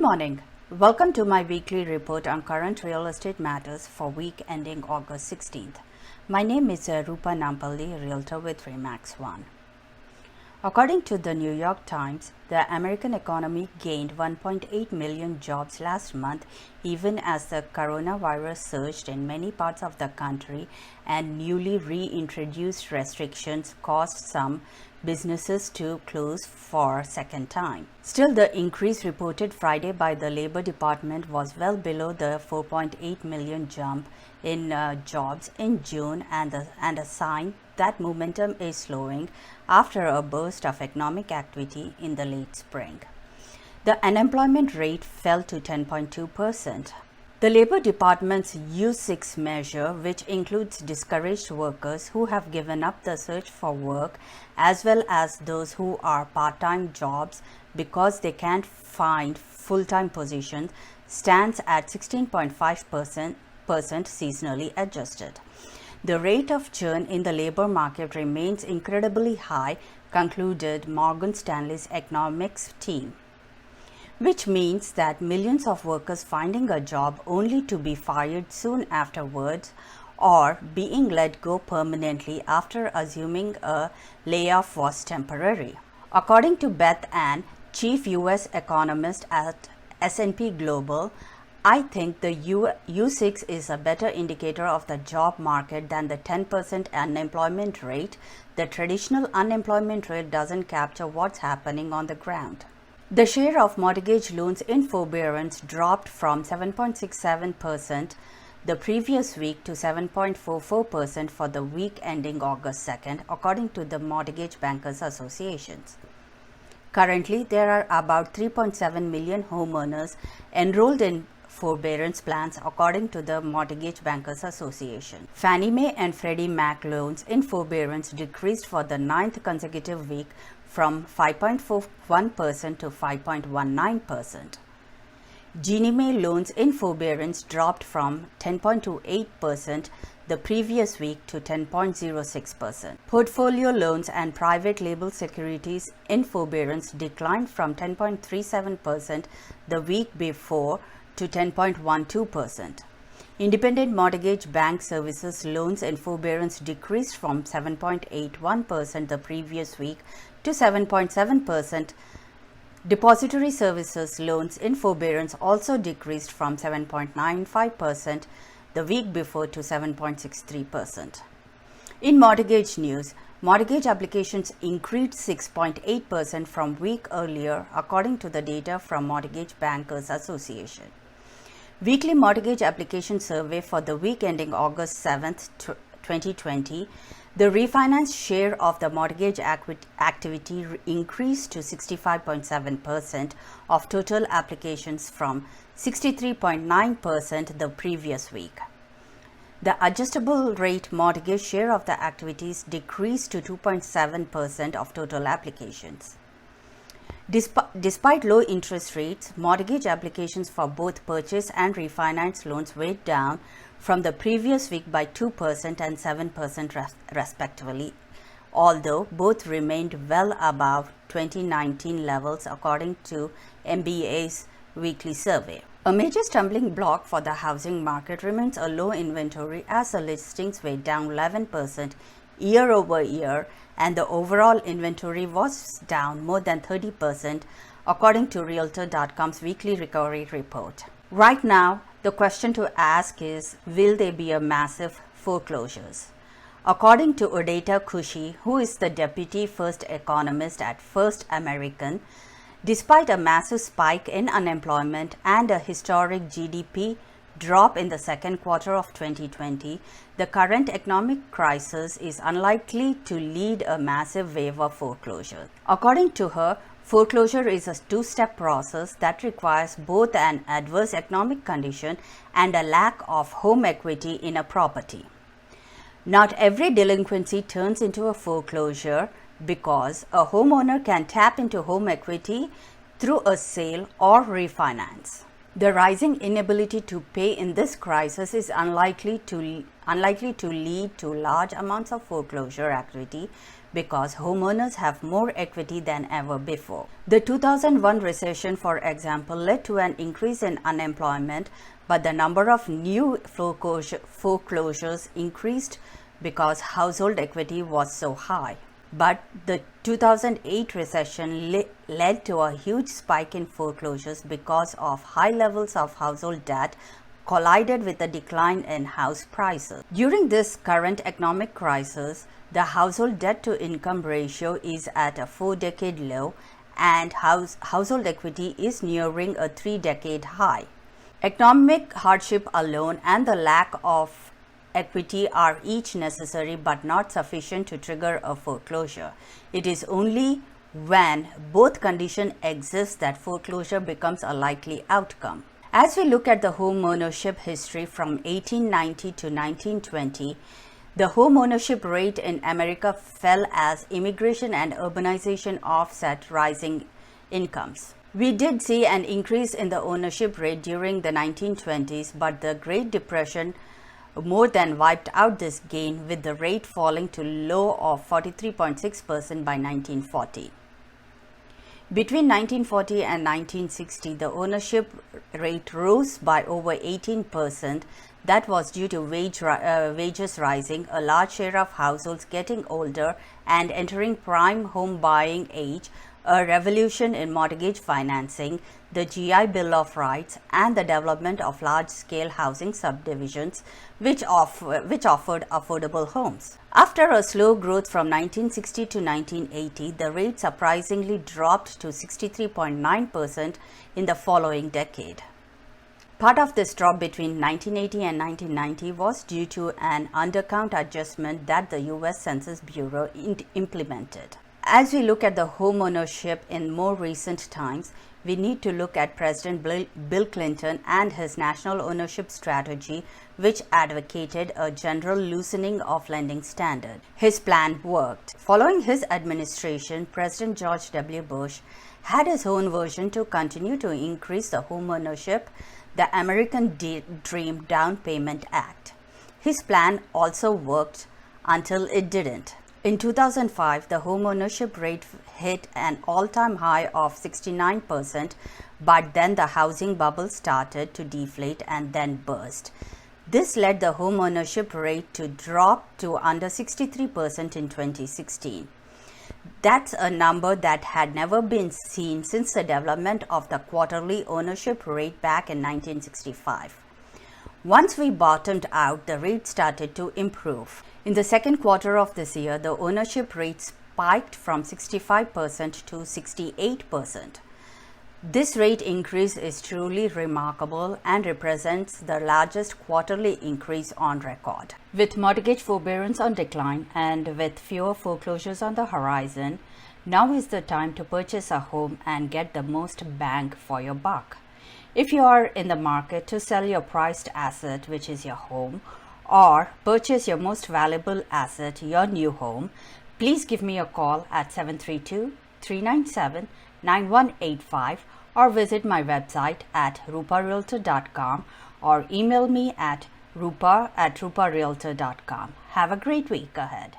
morning. Welcome to my weekly report on current real estate matters for week ending August 16th. My name is Rupa Nampalli, Realtor with Remax One. According to the New York Times, the American economy gained 1.8 million jobs last month, even as the coronavirus surged in many parts of the country and newly reintroduced restrictions caused some businesses to close for a second time. Still, the increase reported Friday by the Labor Department was well below the 4.8 million jump in jobs in June and a sign that momentum is slowing after a burst of economic activity in the late spring. The unemployment rate fell to 10.2%. The Labor Department's U6 measure, which includes discouraged workers who have given up the search for work, as well as those who are part-time jobs because they can't find full-time positions, stands at 16.5% seasonally adjusted. The rate of churn in the labor market remains incredibly high, concluded Morgan Stanley's economics team, which means that millions of workers finding a job only to be fired soon afterwards or being let go permanently after assuming a layoff was temporary. According to Beth Ann, chief U.S. economist at S&P Global, I think the U6 is a better indicator of the job market than the 10% unemployment rate. The traditional unemployment rate doesn't capture what's happening on the ground. The share of mortgage loans in forbearance dropped from 7.67% the previous week to 7.44% for the week ending August 2nd, according to the Mortgage Bankers Association. Currently, there are about 3.7 million homeowners enrolled in forbearance plans, according to the Mortgage Bankers Association. Fannie Mae and Freddie Mac loans in forbearance decreased for the 9th consecutive week from 5.41% to 5.19%. Ginnie Mae loans in forbearance dropped from 10.28% the previous week to 10.06%. Portfolio loans and private label securities in forbearance declined from 10.37% the week before to 10.12%. Independent mortgage bank services loans in forbearance decreased from 7.81% the previous week to 7.7%. Depository services loans in forbearance also decreased from 7.95% the week before to 7.63%. In mortgage news, mortgage applications increased 6.8% from week earlier, according to the data from Mortgage Bankers Association. Weekly mortgage application survey for the week ending August 7th, 2020, the refinance share of the mortgage activity increased to 65.7% of total applications from 63.9% the previous week. The adjustable rate mortgage share of the activities decreased to 2.7% of total applications. Despite low interest rates, mortgage applications for both purchase and refinance loans went down from the previous week by 2% and 7% respectively, although both remained well above 2019 levels, according to MBA's weekly survey. A major stumbling block for the housing market remains a low inventory, as the listings were down 11% year over year, and the overall inventory was down more than 30%, according to Realtor.com's weekly recovery report. Right now, the question to ask is, will there be a massive foreclosures? According to Odeta Kushi, who is the deputy first economist at First American, despite a massive spike in unemployment and a historic GDP drop in the second quarter of 2020, the current economic crisis is unlikely to lead a massive wave of foreclosure. According to her, foreclosure is a two-step process that requires both an adverse economic condition and a lack of home equity in a property. Not every delinquency turns into a foreclosure because a homeowner can tap into home equity through a sale or refinance. The rising inability to pay in this crisis is unlikely to lead to large amounts of foreclosure activity because homeowners have more equity than ever before. The 2001 recession, for example, led to an increase in unemployment, but the number of new foreclosures increased because household equity was so high. But the 2008 recession led to a huge spike in foreclosures because of high levels of household debt collided with a decline in house prices. During this current economic crisis, the household debt to income ratio is at a 4-decade low and household equity is nearing a 3-decade high. Economic hardship alone and the lack of equity are each necessary but not sufficient to trigger a foreclosure. It is only when both conditions exist that foreclosure becomes a likely outcome. As we look at the home ownership history from 1890 to 1920, the home ownership rate in America fell as immigration and urbanization offset rising incomes. We did see an increase in the ownership rate during the 1920s, but the Great Depression more than wiped out this gain, with the rate falling to low of 43.6% by 1940. Between 1940 and 1960, the ownership rate rose by over 18%. That was due to wages rising, a large share of households getting older and entering prime home buying age, a revolution in mortgage financing, the GI Bill of Rights, and the development of large-scale housing subdivisions which offered affordable homes. After a slow growth from 1960 to 1980, the rate surprisingly dropped to 63.9% in the following decade. Part of this drop between 1980 and 1990 was due to an undercount adjustment that the US Census Bureau implemented. As we look at the home ownership in more recent times, we need to look at President Bill Clinton and his national ownership strategy, which advocated a general loosening of lending standards. His plan worked. Following his administration, President George W. Bush had his own version to continue to increase the home ownership, the American Dream Down Payment Act. His plan also worked until it didn't. In 2005, the home ownership rate hit an all-time high of 69%, but then the housing bubble started to deflate and then burst. This led the home ownership rate to drop to under 63% in 2016. That's a number that had never been seen since the development of the quarterly ownership rate back in 1965. Once we bottomed out, the rate started to improve. In the second quarter of this year, the ownership rate spiked from 65% to 68%. This rate increase is truly remarkable and represents the largest quarterly increase on record. With mortgage forbearance on decline and with fewer foreclosures on the horizon, now is the time to purchase a home and get the most bang for your buck. If you are in the market to sell your prized asset, which is your home, or purchase your most valuable asset, your new home, please give me a call at 732-397-9185 or visit my website at ruparealtor.com or email me at rupa@ruparealtor.com. Have a great week ahead.